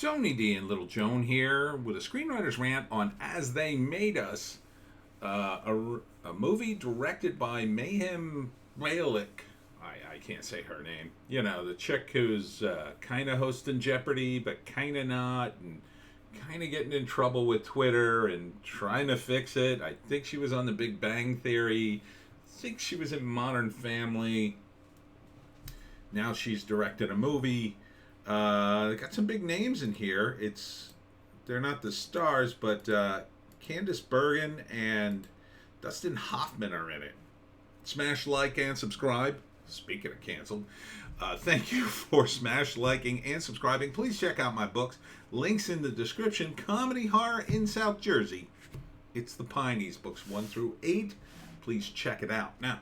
Tony D and Little Joan here with a screenwriter's rant on As They Made Us, a movie directed by Mayim Bialik. I can't say her name. You know, the chick who's kind of hosting Jeopardy, but kind of not, and kind of getting in trouble with Twitter and trying to fix it. I think she was on The Big Bang Theory. I think she was in Modern Family. Now she's directed a movie. Got some big names in here. They're not the stars, but Candice Bergen and Dustin Hoffman are in it. Smash like and subscribe. Speaking of canceled, thank you for smash liking and subscribing. Please check out my books. Links in the description. Comedy Horror in South Jersey. It's the Pineys, books 1 through 8. Please check it out. Now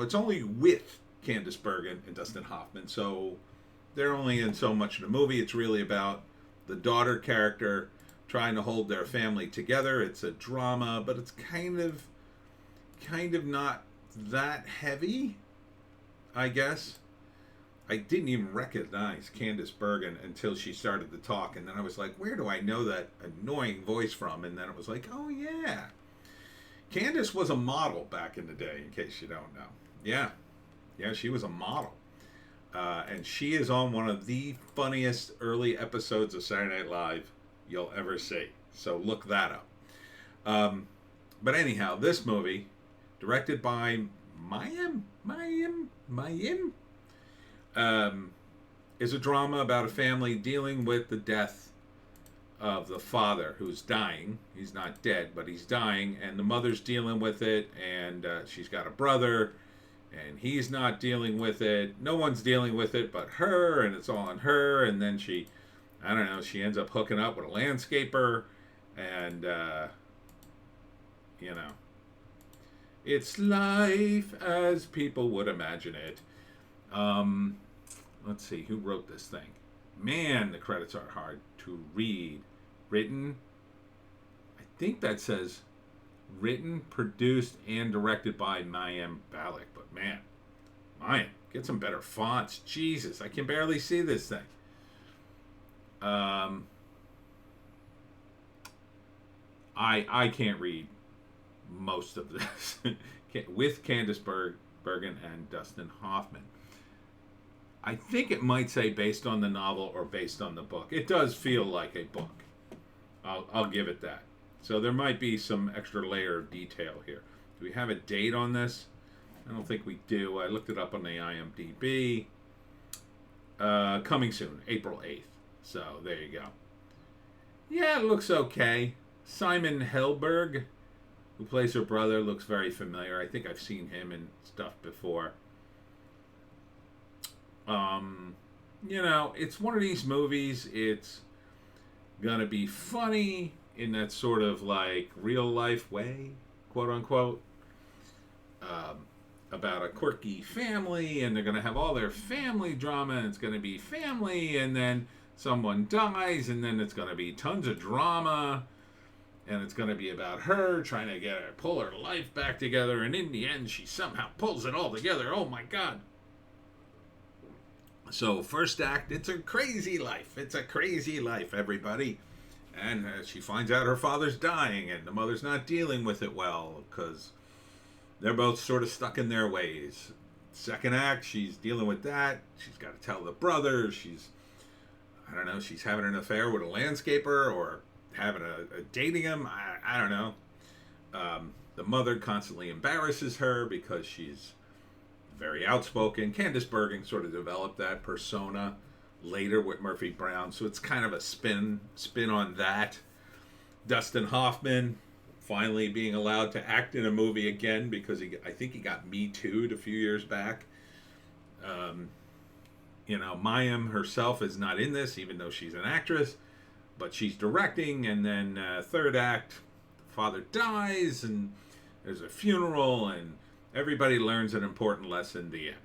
it's only with Candice Bergen and Dustin Hoffman, so they're only in so much of the movie. It's really about the daughter character trying to hold their family together. It's a drama, but it's kind of not that heavy, I guess. I didn't even recognize Candice Bergen until she started to talk, and then I was like, where do I know that annoying voice from? And then it was like, oh yeah. Candice was a model back in the day, in case you don't know. Yeah, she was a model. And she is on one of the funniest early episodes of Saturday Night Live you'll ever see. So look that up. But anyhow, this movie, directed by Mayim, is a drama about a family dealing with the death of the father who's dying. He's not dead, but he's dying, and the mother's dealing with it, and she's got a brother, and he's not dealing with it. No one's dealing with it but her, and it's all on her. And then she ends up hooking up with a landscaper, and it's life as people would imagine it. Let's see, who wrote this thing? Man, the credits are hard to read. Written, I think that says written, produced, and directed by Mayim Bialik. But man, Mayim, get some better fonts. Jesus, I can barely see this thing. I can't read most of this. With Candice Bergen and Dustin Hoffman. I think it might say based on the novel or based on the book. It does feel like a book. I'll give it that. So there might be some extra layer of detail here. Do we have a date on this? I don't think we do. I looked it up on the IMDb. Coming soon, April 8th. So there you go. Yeah, it looks okay. Simon Helberg, who plays her brother, looks very familiar. I think I've seen him in stuff before. It's one of these movies. It's gonna be funny in that sort of like real life way, quote unquote, about a quirky family, and they're gonna have all their family drama, and it's gonna be family, and then someone dies, and then it's gonna be tons of drama, and it's gonna be about her trying to pull her life back together, and in the end she somehow pulls it all together. Oh my god. So first act, it's a crazy life. It's a crazy life, everybody. And she finds out her father's dying, and the mother's not dealing with it well because they're both sort of stuck in their ways. Second act, she's dealing with that. She's got to tell the brother. She's having an affair with a landscaper or having dating him. I don't know. The mother constantly embarrasses her because she's very outspoken. Candice Bergen sort of developed that persona later with Murphy Brown, so it's kind of a spin on that. Dustin Hoffman finally being allowed to act in a movie again because I think he got Me Too'd a few years back. Mayim herself is not in this, even though she's an actress, but she's directing. And then third act, the father dies, and there's a funeral, and everybody learns an important lesson at the end.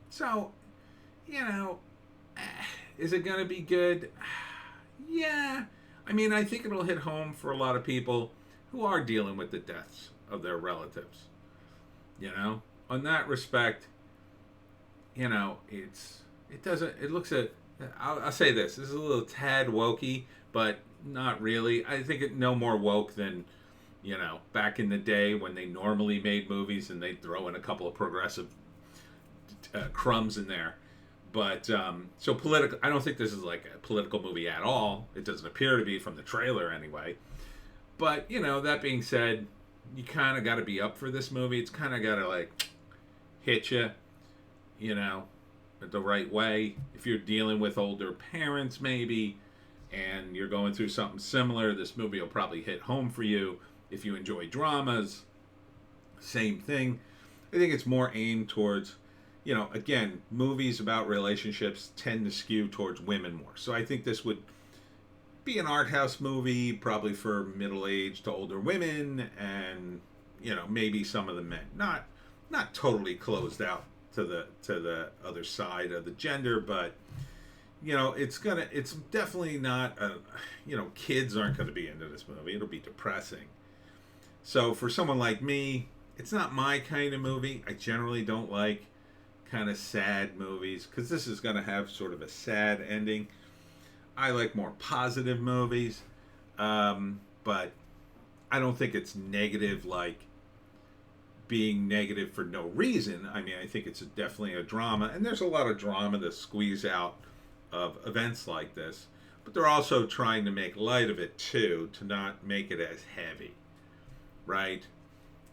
So, is it going to be good? Yeah. I mean, I think it'll hit home for a lot of people who are dealing with the deaths of their relatives. On that respect, it looks at I'll say this. This is a little tad wokey, but not really. I think it no more woke than, back in the day when they normally made movies and they'd throw in a couple of progressive crumbs in there. But so political. I don't think this is like a political movie at all. It doesn't appear to be from the trailer anyway. But that being said, you kind of got to be up for this movie. It's kind of got to like hit you, the right way. If you're dealing with older parents, maybe, and you're going through something similar, this movie will probably hit home for you. If you enjoy dramas, same thing. I think it's more aimed towards, again, movies about relationships tend to skew towards women more. So I think this would be an art house movie, probably for middle-aged to older women, and maybe some of the men. Not totally closed out to the other side of the gender, but it's definitely not kids aren't going to be into this movie. It'll be depressing. So for someone like me, it's not my kind of movie. I generally don't like kind of sad movies because this is going to have sort of a sad ending. I like more positive movies, but I don't think it's negative, like being negative for no reason. I mean, I think it's definitely a drama, and there's a lot of drama to squeeze out of events like this, but they're also trying to make light of it too, to not make it as heavy, right?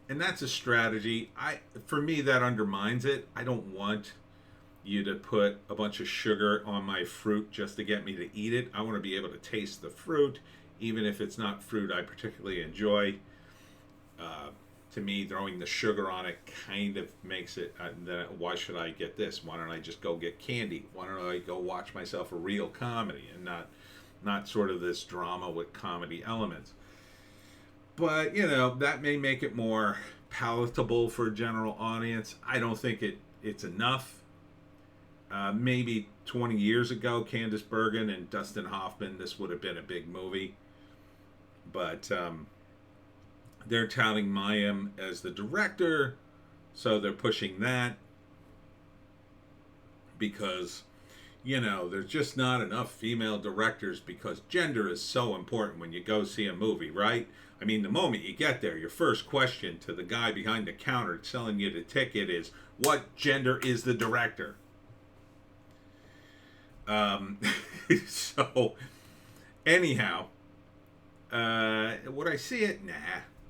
And that's a strategy. For me, that undermines it. I don't want you to put a bunch of sugar on my fruit just to get me to eat it. I want to be able to taste the fruit, even if it's not fruit I particularly enjoy. To me, throwing the sugar on it kind of makes it, then why should I get this? Why don't I just go get candy? Why don't I go watch myself a real comedy and not sort of this drama with comedy elements? But, that may make it more palatable for a general audience. I don't think it's enough. Maybe 20 years ago, Candice Bergen and Dustin Hoffman, this would have been a big movie. But they're touting Mayim as the director, so they're pushing that because, there's just not enough female directors because gender is so important when you go see a movie, right? I mean, the moment you get there, your first question to the guy behind the counter selling you the ticket is, what gender is the director? So, anyhow, would I see it? Nah,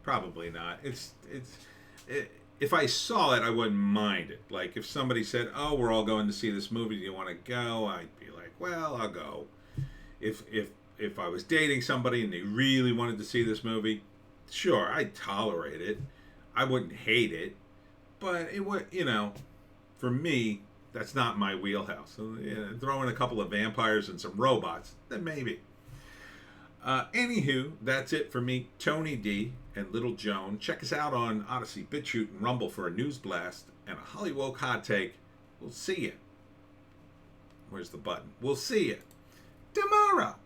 probably not. If I saw it, I wouldn't mind it. Like, if somebody said, oh, we're all going to see this movie, do you want to go? I'd be like, well, I'll go. If I was dating somebody and they really wanted to see this movie, sure, I'd tolerate it. I wouldn't hate it. But it would, for me, that's not my wheelhouse. So, throw in a couple of vampires and some robots, then maybe. Anywho, that's it for me, Tony D and Little Joan. Check us out on Odysee, Bitchute, and Rumble for a news blast and a Hollywoke hot take. We'll see you. Where's the button? We'll see you tomorrow.